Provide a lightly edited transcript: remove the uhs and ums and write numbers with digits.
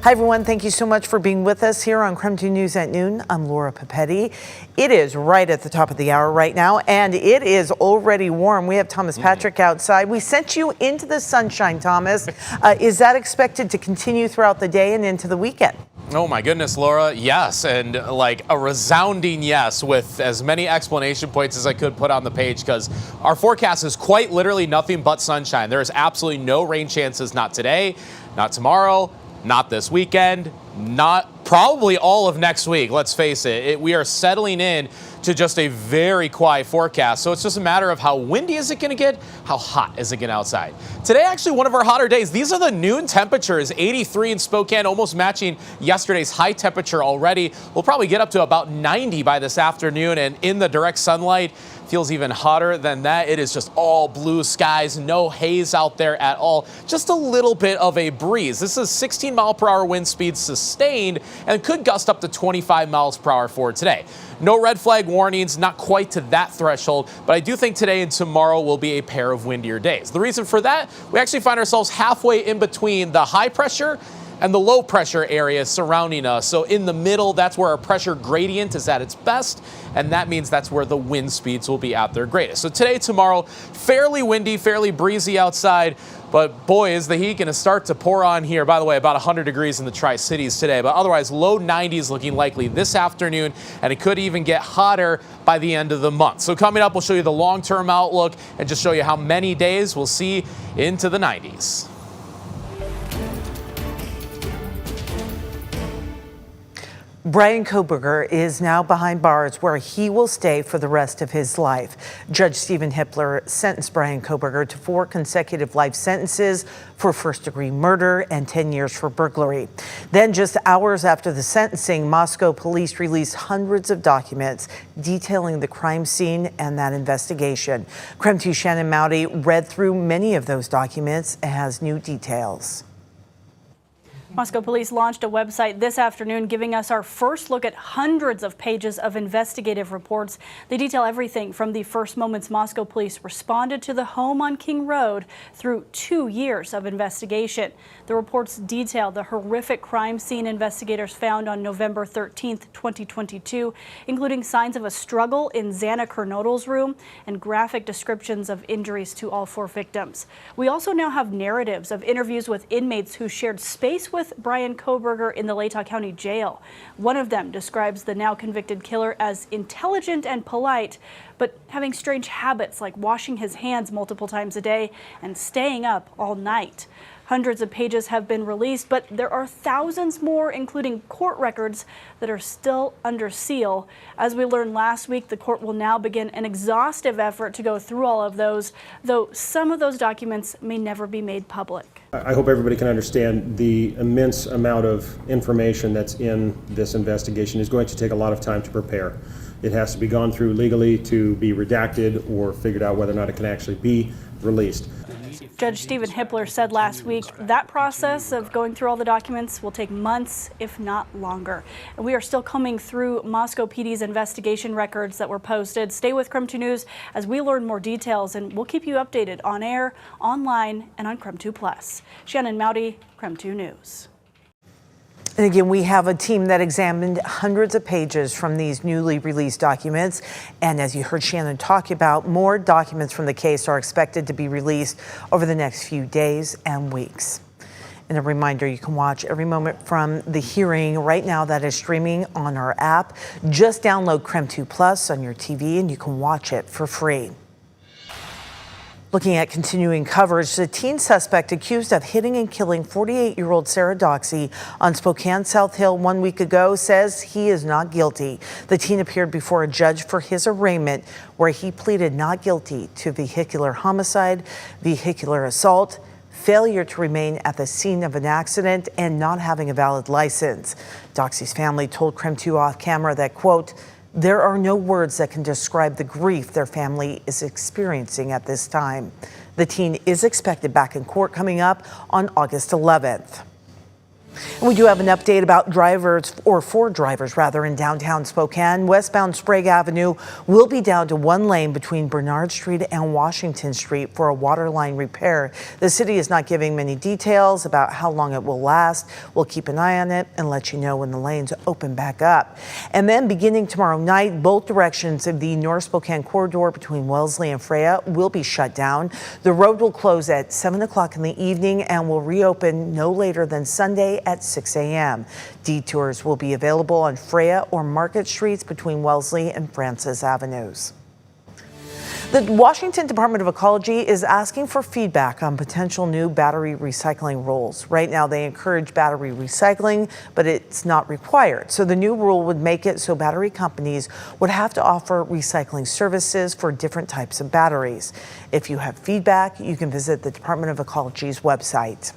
Hi, everyone. Thank you so much for being with us here on KREM 2 News at Noon. I'm Laura Papetti. It is right at the top of the hour right now, and it is already warm. We have Thomas Patrick outside. We sent you into the sunshine, Thomas. Is that expected to continue throughout the day and into the weekend? Oh my goodness, Laura, yes, and like a resounding yes with as many explanation points as I could put on the page, because our forecast is quite literally nothing but sunshine. There is absolutely no rain chances, not today, not tomorrow, not this weekend, not probably all of next week. Let's face it, we are settling in to just a very quiet forecast. So it's just a matter of how windy is it going to get? How hot is it getting outside? Today, actually one of our hotter days. These are the noon temperatures, 83 in Spokane, almost matching yesterday's high temperature already. We'll probably get up to about 90 by this afternoon, and in the direct sunlight, feels even hotter than that. It is just all blue skies, no haze out there at all. Just a little bit of a breeze. This is 16-mile-per-hour wind speed sustained and could gust up to 25 miles per hour for today. No red flag warnings, not quite to that threshold, but I do think today and tomorrow will be a pair of windier days. The reason for that, we actually find ourselves halfway in between the high pressure and the low pressure area surrounding us. So in the middle, that's where our pressure gradient is at its best, and that means that's where the wind speeds will be at their greatest. So today, tomorrow, fairly windy, fairly breezy outside, but boy, is the heat going to start to pour on here. By the way, about 100 degrees in the Tri-Cities today, but otherwise low 90s looking likely this afternoon, and it could even get hotter by the end of the month. So coming up, we'll show you the long-term outlook and just show you how many days we'll see into the 90s. Bryan Kohberger is now behind bars where he will stay for the rest of his life. Judge Stephen Hippler sentenced Bryan Kohberger to 4 consecutive life sentences for first-degree murder and 10 years for burglary. Then, just hours after the sentencing, Moscow police released hundreds of documents detailing the crime scene and that investigation. KREM 2 Shannon Mowdy read through many of those documents and has new details. Moscow police launched a website this afternoon giving us our first look at hundreds of pages of investigative reports. They detail everything from the first moments Moscow police responded to the home on King Road through 2 years of investigation. The reports detail the horrific crime scene investigators found on November 13th, 2022, including signs of a struggle in Xana Kernodle's room and graphic descriptions of injuries to all 4 victims. We also now have narratives of interviews with inmates who shared space with Bryan Kohberger in the Latah County Jail. One of them describes the now convicted killer as intelligent and polite, but having strange habits like washing his hands multiple times a day and staying up all night. Hundreds of pages have been released, but there are thousands more, including court records, that are still under seal. As we learned last week, the court will now begin an exhaustive effort to go through all of those, though some of those documents may never be made public. I hope everybody can understand the immense amount of information that's in this investigation is going to take a lot of time to prepare. It has to be gone through legally to be redacted or figured out whether or not it can actually be released. Judge Stephen Hippler said last week that process of going through all the documents will take months, if not longer. And we are still combing through Moscow PD's investigation records that were posted. Stay with KREM 2 News as we learn more details, and we'll keep you updated on air, online, and on KREM 2+. Shannon Mowdy, KREM 2 News. And again, we have a team that examined hundreds of pages from these newly released documents. And as you heard Shannon talk about, more documents from the case are expected to be released over the next few days and weeks. And a reminder, you can watch every moment from the hearing right now that is streaming on our app. Just download KREM 2+ on your TV and you can watch it for free. Looking at continuing coverage, the teen suspect accused of hitting and killing 48-year-old Sarah Doxey on Spokane South Hill 1 week ago says he is not guilty. The teen appeared before a judge for his arraignment, where he pleaded not guilty to vehicular homicide, vehicular assault, failure to remain at the scene of an accident, and not having a valid license. Doxey's family told KREM 2 off camera that, quote, "There are no words that can describe the grief their family is experiencing at this time." The teen is expected back in court coming up on August 11th. And we do have an update about for drivers in downtown Spokane. Westbound Sprague Avenue will be down to one lane between Bernard Street and Washington Street for a water line repair. The city is not giving many details about how long it will last. We'll keep an eye on it and let you know when the lanes open back up. And then beginning tomorrow night, both directions of the North Spokane corridor between Wellesley and Freya will be shut down. The road will close at 7 o'clock in the evening and will reopen no later than Sunday at 6 a.m. Detours will be available on Freya or Market Streets between Wellesley and Francis Avenues. The Washington Department of Ecology is asking for feedback on potential new battery recycling rules. Right now, they encourage battery recycling, but it's not required. So the new rule would make it so battery companies would have to offer recycling services for different types of batteries. If you have feedback, you can visit the Department of Ecology's website.